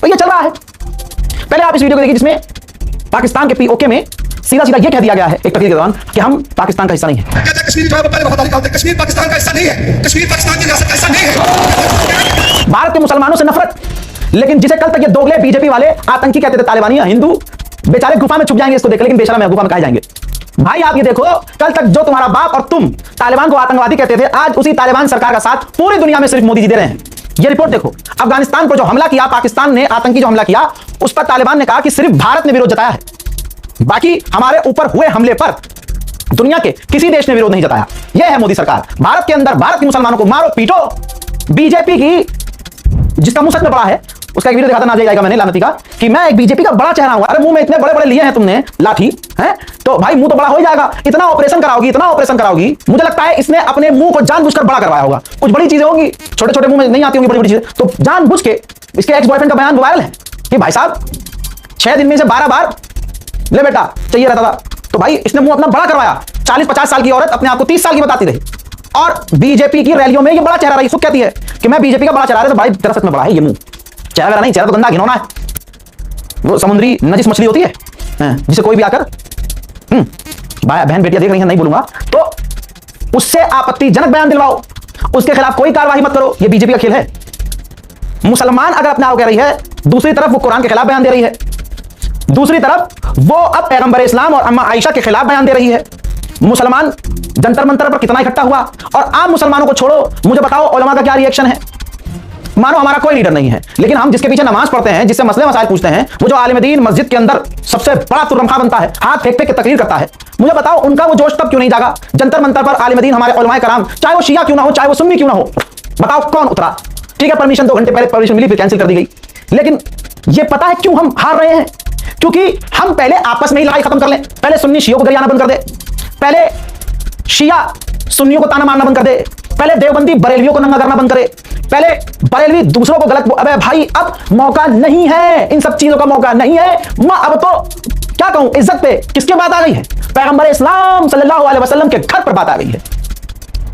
तो ये चल रहा है। पहले आप इस वीडियो को देखिए जिसमें पाकिस्तान के पीओके में सीधा सीधा ये कह दिया गया है एक तकरीर के दौरान कि हम पाकिस्तान का हिस्सा नहीं है। कश्मीर जो है वो पहले बहुत निकालते हैं, कश्मीर पाकिस्तान का हिस्सा नहीं है, कश्मीर पाकिस्तान की रियासत का हिस्सा नहीं है। भारत के मुसलमानों से नफरत, लेकिन जिसे कल तक ये दोगले बीजेपी वाले आतंकी कहते थे, तालिबानी हिंदू बेचारे गुफा में छुप जाएंगे इसको देख, लेकिन बेशरम है, गुफा में कहा जाएंगे। भाई आप ये देखो, कल तक जो तुम्हारा बाप और तुम तालिबान को आतंकवादी कहते थे, आज उसी तालिबान सरकार का साथ पूरी दुनिया में सिर्फ मोदी जी दे रहे हैं। ये रिपोर्ट देखो, अफगानिस्तान पर जो हमला किया पाकिस्तान ने, आतंकी जो हमला किया, उस पर तालिबान ने कहा कि सिर्फ भारत ने विरोध जताया है, बाकी हमारे ऊपर हुए हमले पर दुनिया के किसी देश ने विरोध नहीं जताया। यह है मोदी सरकार। भारत के अंदर भारत के मुसलमानों को मारो पीटो। बीजेपी की जिसका मुंह सच में बड़ा है, उसका एक वीडियो दिखाता ना जाएगा मैंने लानती का, कि मैं एक बीजेपी का बड़ा चेहरा हूं। अरे मुंह में इतने बड़े बड़े लिए हैं तुमने लाठी हैं, तो भाई मुंह तो बड़ा हो ही जाएगा। इतना ऑपरेशन कराओगी, इतना ऑपरेशन कराओगी, मुझे लगता है इसने अपने मुंह को जानबूझकर बड़ा करवाया होगा। कुछ बड़ी चीजें होंगी, छोटे छोटे मुंह में नहीं आती होंगी बड़ी बड़ी चीजें, तो जानबूझ के। इसके एक्स बॉयफ्रेंड का बयान वायरल है कि भाई साहब 6 दिन में से 12 बार ले बेटा चाहिए रहता था, तो भाई इसने मुंह अपना बड़ा करवाया। 40-50 साल की औरत अपने आप को 30 साल की बताती रही, और बीजेपी की रैलियों में ये बड़ा चेहरा रही, खुद कहती है कि मैं बीजेपी का बड़ा चेहरा है। तो भाई दरअसल में बड़ा है ये मुंह, चेहरा नहीं, चेहरा तो गंदा घिनौना है। वो समुद्री नजिस मछली होती है जिसे कोई भी आकर बहन बेटियां देख रही हैं, नहीं बोलूंगा, तो उससे आपत्तिजनक बयान दिलवाओ, उसके खिलाफ कोई कार्रवाई मत करो। ये बीजेपी का खेल है। मुसलमान अगर अपने आप कह रही है, दूसरी तरफ वो कुरान के खिलाफ बयान दे रही है, दूसरी तरफ वो अब पैगंबर इस्लाम और अम्मा आयशा के खिलाफ बयान दे रही है। मुसलमान जंतर मंतर पर कितना इकट्ठा हुआ, और आम मुसलमानों को छोड़ो, मुझे बताओ उलमा का क्या रिएक्शन है। मानो हमारा कोई लीडर नहीं है, लेकिन हम जिसके पीछे नमाज पढ़ते हैं, जिससे मसले मसाइल पूछते हैं, वो जो आलिम दीन मस्जिद के अंदर सबसे बड़ा तुर्रमखा बनता है, हाथ फेंक फेंक के तकरीर करता है, मुझे बताओ उनका वो जोश तब क्यों नहीं जागा। जंतर मंतर पर आलिम दीन हमारे उलमाए कराम, चाहे वो शिया क्यों ना हो, चाहे वो सुन्नी क्यों ना हो, बताओ कौन उतरा। ठीक है, परमिशन 2 घंटे पहले परमिशन मिली, फिर कैंसिल कर दी गई, लेकिन ये पता है क्यों हम हार रहे हैं? क्योंकि हम पहले आपस में ही लड़ाई खत्म कर लें। पहले सुन्नी शियों को गरियाना बंद कर दे, पहले शिया सुन्नियों को ताना मारना बंद कर दे, पहले देवबंदी बरेलवियों को नंगा करना बंद करे, पहले बरेलवी दूसरों को गलत। अबे भाई अब मौका नहीं है, इन सब चीजों का मौका नहीं है। अब तो क्या कहूं, इज्जत पे किसकी बात आ गई है? पैगंबर इस्लाम सल्लल्लाहु अलैहि वसल्लम के घर पर बात आ गई है,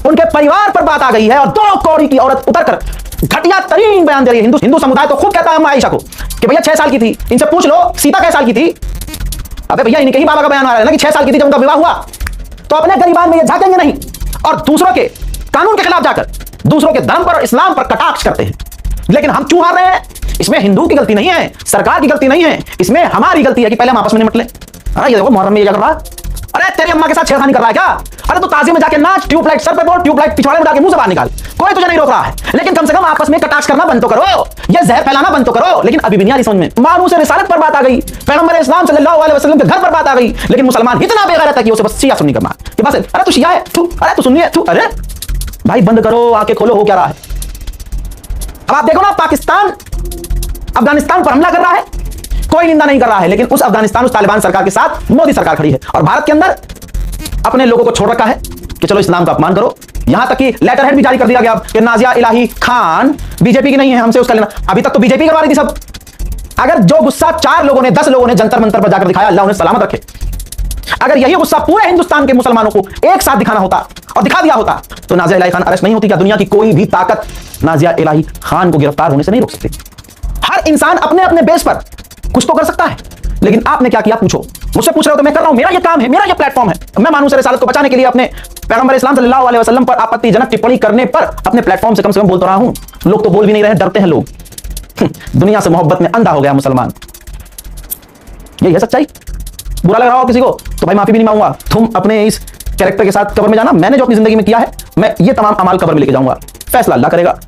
उनके परिवार पर बात आ गई है, और 2 कौड़ी की औरत उतरकर घटिया तरीन बयान दे रही है। हिंदू समुदाय तो खुद कहता है अम्मा आयशा को कि भैया 6 साल की थी, इनसे पूछ लो सीता कै साल की थी। अबे भैया इनके ही बाबा का बयान आ रहा है ना कि 6 साल की थी जब उनका विवाह हुआ। तो अपने गरीबान में ये झांकेंगे नहीं, और दूसरों के कानून के खिलाफ जाकर दूसरों के धर्म पर और इस्लाम पर कटाक्ष करते हैं। लेकिन हम क्यों हार रहे हैं? इसमें हिंदू की गलती नहीं है, सरकार की गलती नहीं है, इसमें हमारी गलती है कि पहले हम आपस में निपट लें। अरे ये देखो मुहर्रम में ये क्या कर रहा है, अरे तेरी अम्मा के साथ छेड़खानी कर रहा है क्या? अरे तू ताज़िए में जाके नाच, ट्यूबलाइट सर पे बोल, ट्यूबलाइट पिछवाड़े में डाल के मुंह से बाहर निकाल, कोई तुझे नहीं रोक रहा है। लेकिन कम से कम आपस में कटाक्ष करना बंद तो करो, ये जहर फैलाना बंद तो करो। लेकिन अभी भी नहीं आ रही समझ में। मानू से रिसालत पर बात आ गई, पैगंबर इस्लाम सल्लल्लाहु अलैहि वसल्लम के घर पर बात आ गई, लेकिन मुसलमान इतना बेगैरत है कि उसे बस शिया सुन्नी करना कि बस अरे तू शिया है, तू अरे तू सुन्नी है, तू अरे भाई बंद करो, आंखें खोलो, हो क्या रहा है। अब आप देखो ना, पाकिस्तान अफगानिस्तान पर हमला कर रहा है, कोई निंदा नहीं कर रहा है, लेकिन उस अफगानिस्तान उस तालिबान सरकार के साथ मोदी सरकार खड़ी है, और भारत के अंदर अपने लोगों को छोड़ रखा है कि चलो इस्लाम का अपमान करो। यहां तक कि लेटर हेड भी जारी कर दिया गया कि नाजिया इलाही खान बीजेपी की नहीं है, हमसे उसका लेना। अभी तक तो बीजेपी करवा रही थी सब। अगर जो गुस्सा 4 लोगों ने 10 लोगों ने जंतर मंतर पर जाकर दिखाया, अल्लाह उन्हें सलामत रखे, अगर यही गुस्सा पूरे हिंदुस्तान के मुसलमानों को एक साथ दिखाना होता और दिखा दिया होता, तो नाजिया इलाही खान अरेस्ट नहीं होती। क्या दुनिया की कोई भी ताकत नाजिया इलाही खान को गिरफ्तार होने से नहीं रोक सकती? हर इंसान अपने अपने बेस पर कुछ तो कर सकता है, लेकिन आपने क्या किया? पूछो। मुझसे पूछ रहे हो तो मैं कर रहा हूं, मेरा ये काम है, मेरा ये प्लेटफॉर्म है। मैं मानू से रिसालत को बचाने के लिए अपने पैगंबर इस्लाम सल्लल्लाहु अलैहि वसल्लम पर आपत्तिजनक टिप्पणी करने पर अपने प्लेटफॉर्म से कम बोल तो रहा हूं। लोग तो बोल भी नहीं रहे, डरते हैं लोग। दुनिया से मोहब्बत में अंधा हो गया मुसलमान, यही है सच्चाई। बुरा लग रहा हो किसी को तो भाई माफी भी नहीं मांगूंगा। तुम अपने इस कैरेक्टर के साथ कब्र में जाना, मैंने जो अपनी जिंदगी में किया है, मैं ये तमाम अमाल कब्र में लेके जाऊंगा, फैसला अल्लाह करेगा।